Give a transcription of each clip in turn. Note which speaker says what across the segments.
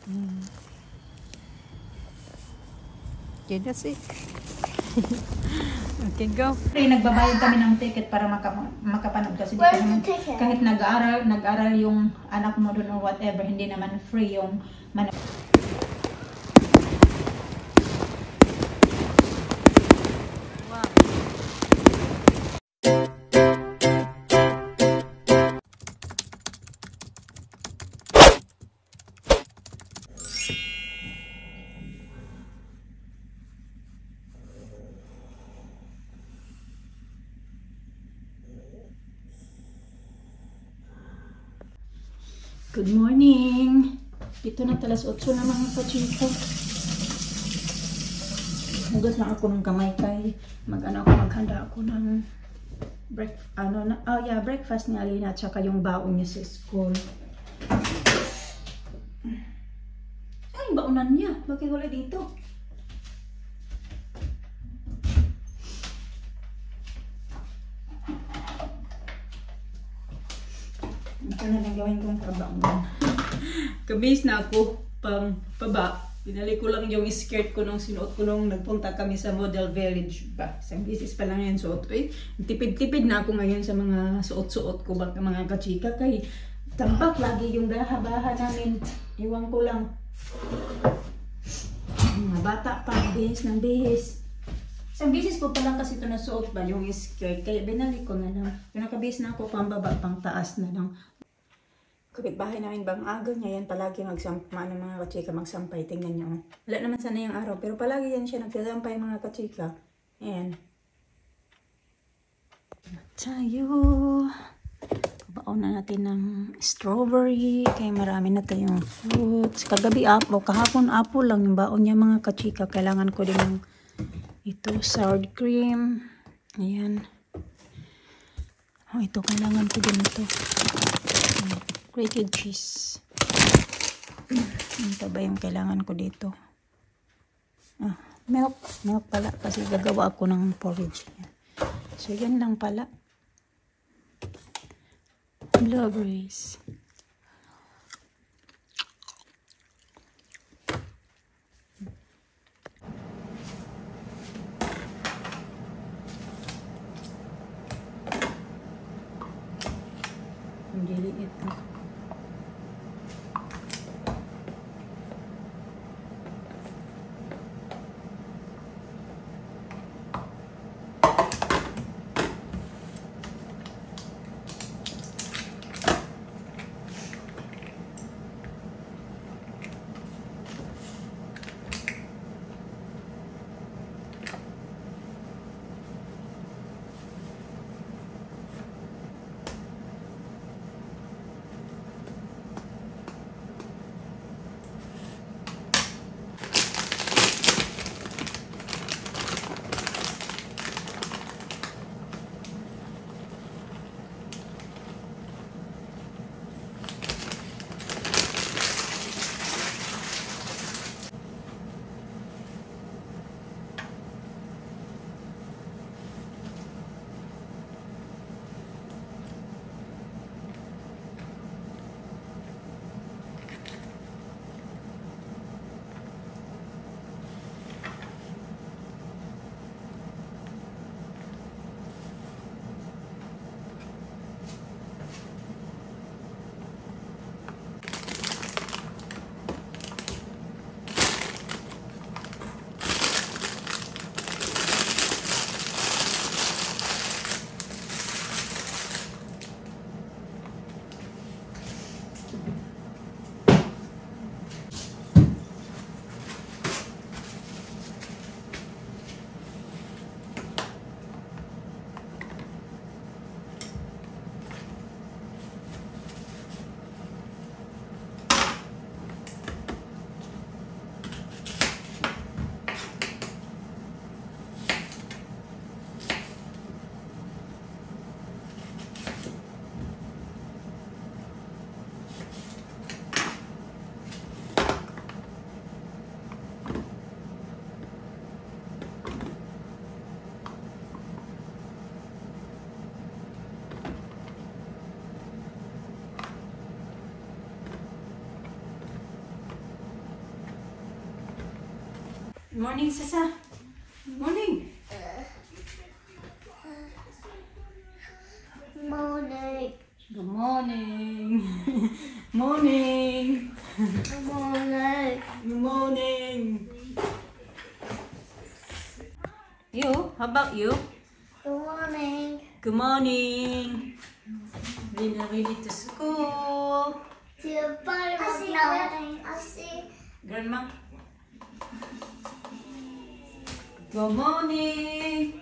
Speaker 1: Okay, that's it. Okay, go.
Speaker 2: Nagbabayad kami ng ticket para makapanood kasi kahit nag-aral yung anak mo doon or whatever, hindi naman free yung Good morning! Dito na talas 8 na mga kachika. Hugas lang ako ng kamay kay maghanda ako ng breakfast ni Alina at saka yung baon niya sa school. Ay, baonan niya. Bakit wala dito? Ito na lang gawin kong kabaon. Kabis na ako pang paba. Pinali ko lang yung skirt ko nung sinuot ko nung nagpunta kami sa Model Village ba. Isang bisis pa lang yan suot ko eh. Tipid-tipid na ako ngayon sa mga suot-suot ko baka mga kachika kay tambak lagi yung baha-baha namin. Iwan ko lang. Mga bata pa, bihis ng bihis. Isang bisis ko pa lang kasi ito nasuot ba yung skirt. Kaya binalik ko na lang. Pinakabihis na ako pang baba, pang taas na lang. Kapitbahay namin bang aga niya yan palagi magsampay ng mga kachika magsampay. Tingnan niyo. Wala naman sana yung araw pero palagi yan siya nagsasampay mga kachika. Ayan. Tayo. Baon na natin ng strawberry. Kaya marami na tayong fruits. Kagabi apple. Kahapon apple lang yung baon niya mga kachika. Kailangan ko din ng ito sour cream. Ayan. Oh, ito kailangan ko din ito. Grated cheese. Ito ba yung kailangan ko dito? Milk. Milk pala kasi gagawa ako ng porridge. So, yan lang pala. Blueberries. Ang liit ito. Morning, Sasa. Morning.
Speaker 1: Morning.
Speaker 2: Good morning. Morning.
Speaker 1: Good morning.
Speaker 2: Good morning. You? How about you?
Speaker 1: Good morning.
Speaker 2: Good morning. Ready to school.
Speaker 1: To the bottom of nothing. I see.
Speaker 2: Grandma. Good morning.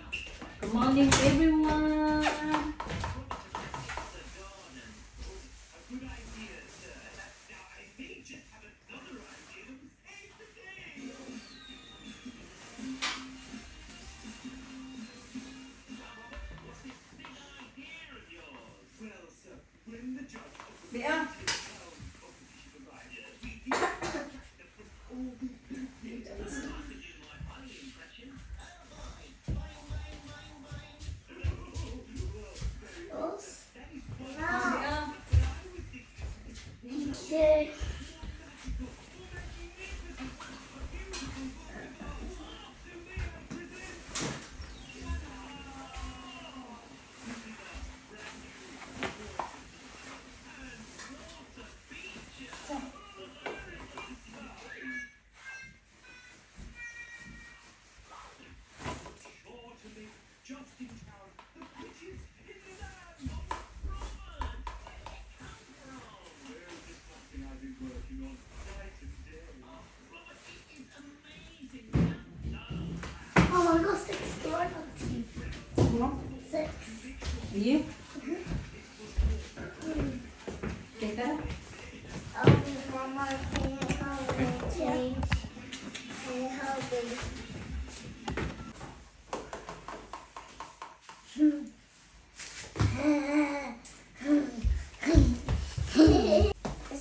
Speaker 2: Good morning, everyone. Bea.
Speaker 1: Okay. Oh, I got 6 donuts. 6.
Speaker 2: You? Okay, tara.
Speaker 1: Mama, can you help me change? Can you help me?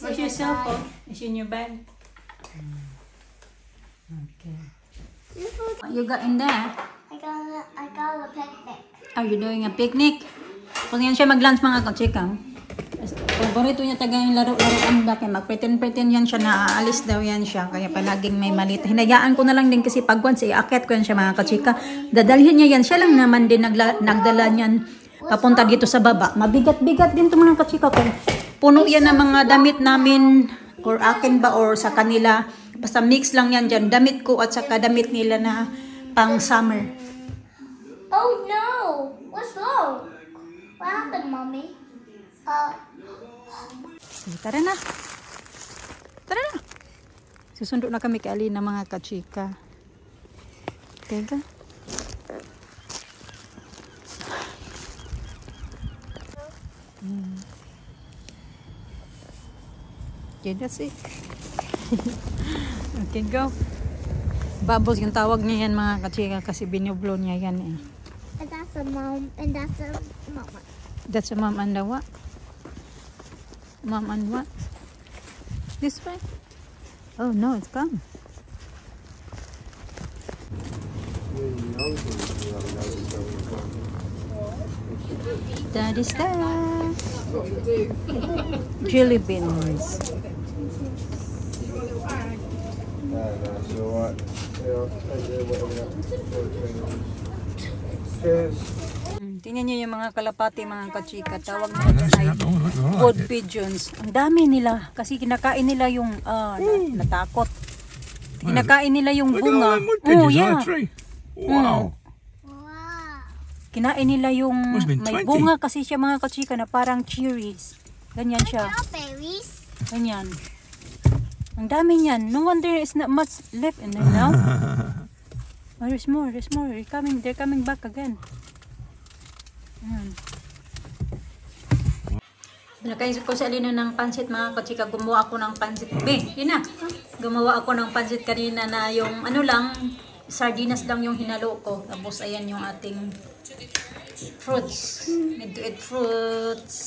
Speaker 2: Where's your cell phone? It's in your bag. Okay. What you got in there?
Speaker 1: I got a picnic.
Speaker 2: Are you doing a picnic? Kung yan siya mag-lunch mga kachika. Paborito niya taga yung laro-laroan ba kaya mag-pretend yan siya na aalis daw yan siya kaya palaging may malit. Hinayaan ko na lang din kasi pag once iakyat ko yan siya mga kachika. Dadalhin niya yan. Siya lang naman din nagdala niyan papunta dito sa baba. Mabigat-bigat din to mga kachika. Kung puno yan ng mga damit namin or akin ba or sa kanila. Basta mix lang yan dyan. Damit ko at saka damit nila na pang summer.
Speaker 1: Oh no! What's wrong? What happened, Mommy?
Speaker 2: Sige, tara na. Tara na. Susundo na kami kay Alina mga kachika. Teka. Okay, that's it. Okay, go. Bubbles yung tawag niya yan mga kachika kasi binublo niya yan eh.
Speaker 1: And that's a mom, and that's a mama.
Speaker 2: That's a mom and a what? Mom and what? This way? Oh no, it's gone. Daddy's that. Jelly beans. Tingnan niyo yung mga kalapati mga kachika. Tawag nila ay wood pigeons. Ang dami nila kasi kinakain nila yung natakot. Kinakain nila yung bunga. Oh yeah.
Speaker 3: Wow.
Speaker 1: Wow.
Speaker 2: Kinain nila yung
Speaker 3: Must be
Speaker 2: may
Speaker 3: 20.
Speaker 2: bunga kasi siya mga kachika na parang cherries. Ganyan siya.
Speaker 1: Strawberries.
Speaker 2: Ganyan. Ang dami niyan. No wonder it's not much left in there now. Oh, there's more. There's more. They're coming back again. Nakaisip ko sa Alina ng pansit mga kachika. Gumawa ako ng pansit. Yun na. Gumawa ako ng pansit kanina na yung ano lang, sardinas lang yung hinalo ko. Tapos ayan yung ating fruits. Need to eat fruits.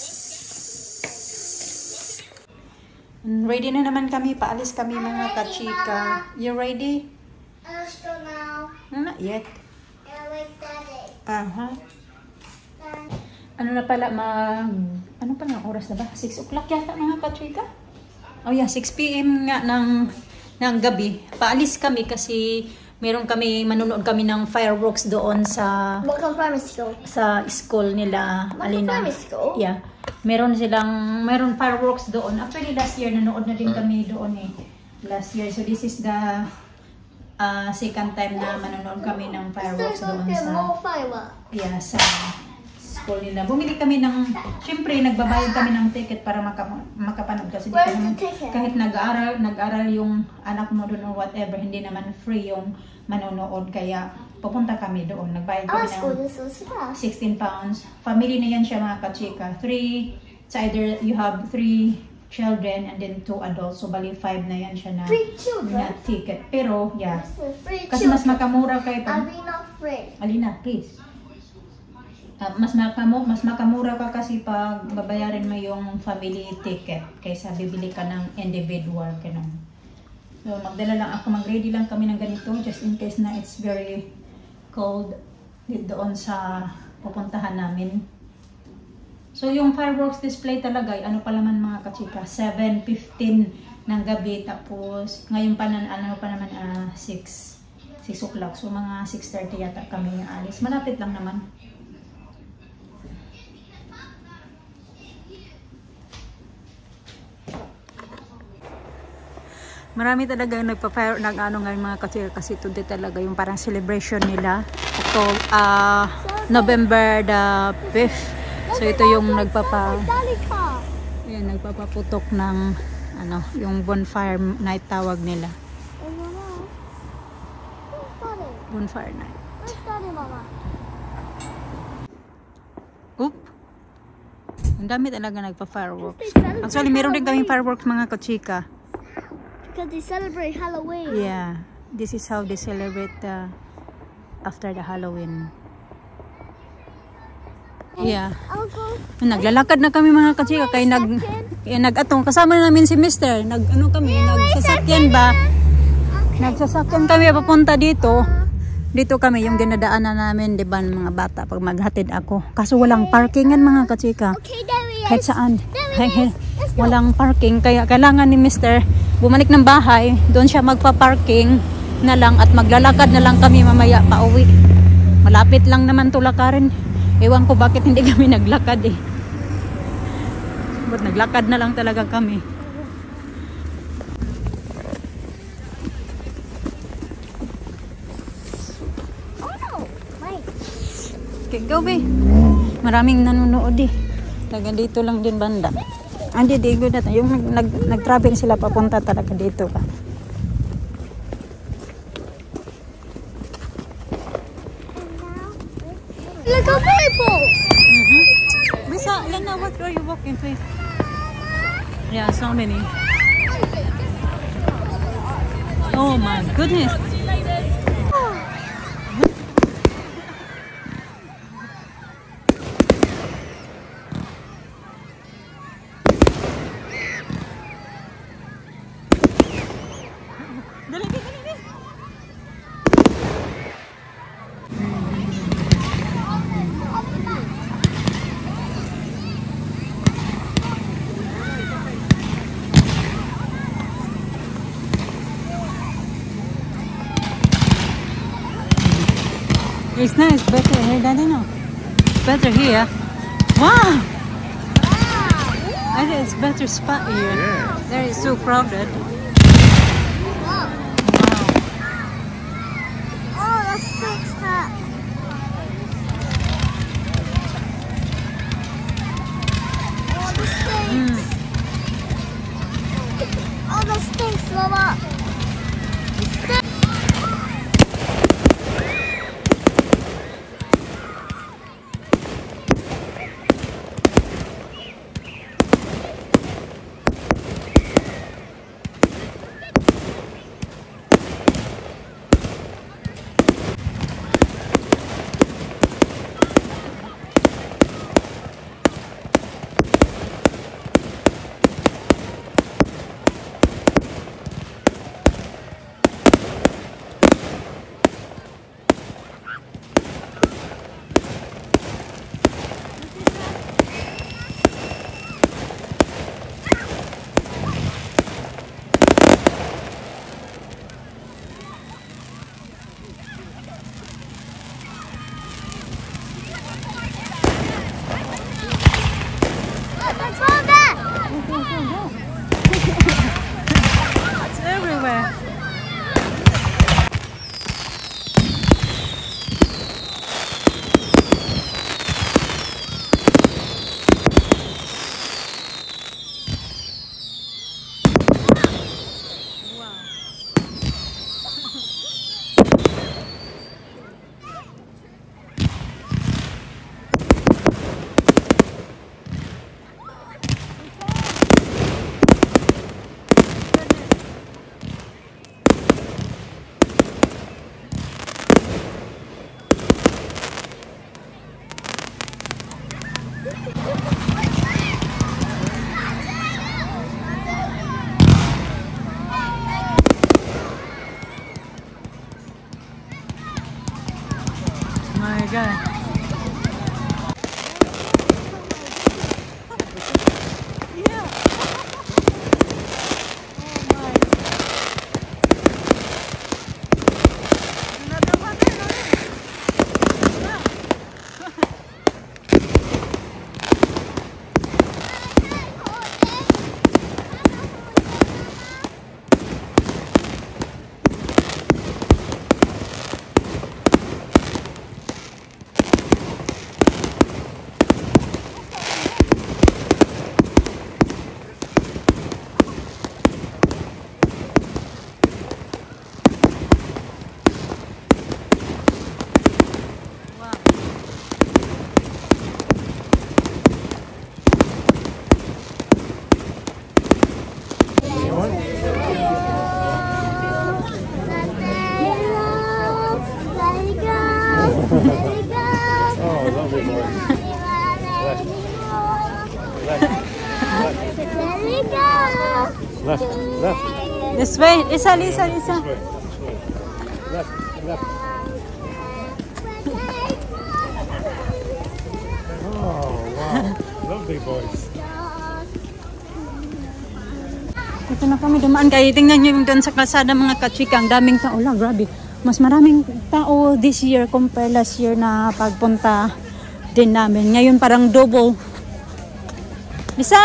Speaker 2: Ready na naman kami. Paalis kami mga kachika. You ready?
Speaker 1: Let's go now.
Speaker 2: Not yet.
Speaker 1: And with Daddy.
Speaker 2: Aha. Ano na pala, ano pa nga oras na ba? 6 o'clock yata mga kachika? Oh yeah, 6 p.m. nga ng gabi. Paalis kami kasi manonood kami ng fireworks doon sa
Speaker 1: What kind of primary school?
Speaker 2: sa school nila, Alina.
Speaker 1: Primary school?
Speaker 2: Yeah. Meron fireworks doon. Actually, last year, nanood na din kami doon eh. Last year. So, this is the second time na manonood kami ng fireworks doon sa,
Speaker 1: more fireworks.
Speaker 2: yeah, sa school nila. Bumili kami ng, syempre, nagbabayad kami ng ticket para makapanood kasi
Speaker 1: Where's
Speaker 2: naman,
Speaker 1: the ticket?
Speaker 2: kahit nag-aaral yung anak mo doon or whatever, hindi naman free yung manonood. Kaya, pupunta kami doon. Nagbayad
Speaker 1: Our
Speaker 2: kami
Speaker 1: school
Speaker 2: ng
Speaker 1: is so small.
Speaker 2: 16 pounds. Family na yan siya mga kachika. It's either you have 3 children and then 2 adults. So, bali 5 na yan siya na,
Speaker 1: 3 children?
Speaker 2: na ticket. Pero, yeah.
Speaker 1: Free
Speaker 2: Kasi mas
Speaker 1: children.
Speaker 2: makamura kayo pag...
Speaker 1: Alina free.
Speaker 2: Alina, please. Mas makamura ka kasi pag babayarin mo yung family ticket kaysa bibili ka ng individual. Ganun. So, mag-ready lang kami ng ganito just in case na it's very cold doon sa pupuntahan namin. So, yung fireworks display talaga, ano pa naman mga kachika, 7:15 ng gabi, tapos ngayon pa naman 6 o'clock. So, mga 6:30 yata kami alis. Malapit lang naman. Marami talaga nagpa-fire ngayon mga kachika kasi today talaga yung parang celebration nila. Ito, November the 5th. So ito yung nagpapaputok ng yung bonfire night tawag nila. Bonfire night. Oop. Ang dami talaga nagpa-fireworks. Actually, meron din kaming fireworks mga kachika.
Speaker 1: Because they celebrate Halloween.
Speaker 2: Yeah, this is how they celebrate after the Halloween. Yeah. Naglalakad na kami mga kachika kay nag-atong kasama namin si Mister. Nagsasakyan ba? Nagsasakyan kami papunta dito. Dito kami yung dinadaanan namin, 'di ba, mga bata pag maghatid ako. Kaso walang parkingan mga kachika.
Speaker 1: Okay, there we
Speaker 2: Kahit saan. Walang parking kaya kailangan ni Mister bumalik ng bahay, doon siya magpa-parking na lang at maglalakad na lang kami mamaya pa uwi. Malapit lang naman tulakarin. Ewan ko bakit hindi kami naglakad eh. But naglakad na lang talaga kami.
Speaker 1: Oh no! Wait.
Speaker 2: Okay, go be. Maraming nanonood eh. Taga dito lang din banda. Andi di good na yung nag-travel sila papunta talaga dito ka.
Speaker 1: Look at people!
Speaker 2: Bisa, Lena, what are you walking to? Yeah, so many. Oh my goodness. It's nice, better here, Daddy, no? Better here. Wow! I think it's better spot here.
Speaker 3: Yeah.
Speaker 2: There is so crowded.
Speaker 1: Wow.
Speaker 2: Wow.
Speaker 1: Oh, that stinks hot. Oh, that stinks. Oh, that stinks, Mama.
Speaker 2: God. Yeah. Oh my. Another one there, no? Yeah.
Speaker 3: Oh, lovely boy. Left, left,
Speaker 2: This way. Lisa, Lisa, Lisa.
Speaker 3: this way. Left, left. Oh, wow. Lovely boys.
Speaker 2: Ito na kami dumaan. Kaya tingnan nyo yung doon sa kalsada mga kachika. Ang daming tao lang. Grabe. Mas maraming tao this year compare last year na pagpunta din namin. Ngayon parang double. Lisa!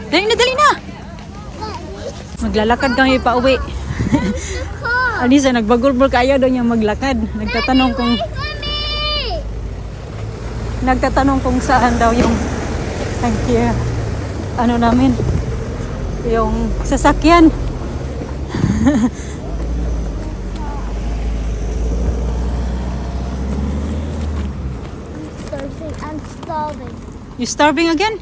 Speaker 2: Dali na, dali na! Maglalakad kami pa uwi. Alisa, nagbagulbol kayo daw niya maglakad. Nagtatanong kung saan daw yung ano namin, yung sasakyan.
Speaker 1: I'm starving.
Speaker 2: You starving again?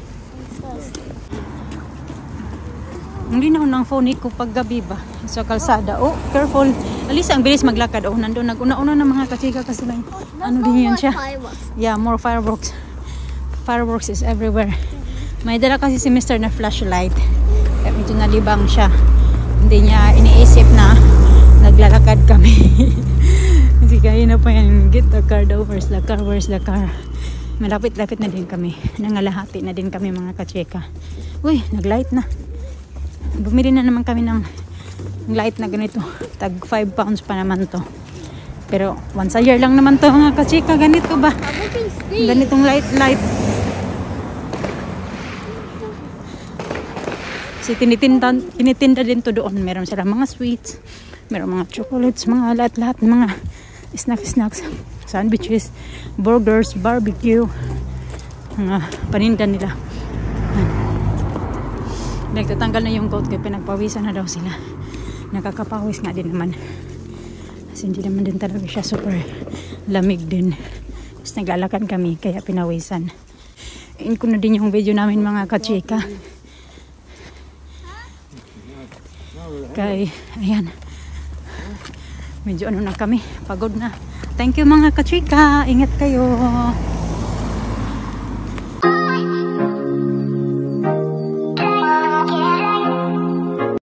Speaker 2: Hindi na ng phone ko pag gabi ba sa kalsada. Oh, careful. Alisa, ang bilis maglakad. Oh, nandun nag-una-una ng mga kachika kasi may ano din yan siya. Yeah, more fireworks. Fireworks is everywhere. May dala kasi si Mr. na flashlight. Kaya medyo nalibang siya. Hindi niya iniisip na naglalakad kami. Kasi kaya na pa yan. Get the car daw. Where's the car? Where's the car? Malapit-lapit na din kami. Nangalahati na din kami mga kachika. Uy, naglight na. Bumili na naman kami ng light na ganito. Tag 5 pounds pa naman to. Pero once a year lang naman to mga kachika. Ganito ba? Ganitong light. Kasi tinitinda din to doon. Meron sila mga sweets. Meron mga chocolates. Mga lahat-lahat. Mga snacks. Sandwiches. Burgers. Barbecue. Mga paninda nila. Nagtatanggal na yung coat kaya pinagpawisan na daw sila. Nakakapawis nga din naman. Kasi hindi naman din talaga siya super lamig din. Tapos naglalakad kami kaya pinawisan. In ko na din yung video namin mga kachika. Kaya ayan. Medyo ano na kami. Pagod na. Thank you mga kachika. Ingat kayo.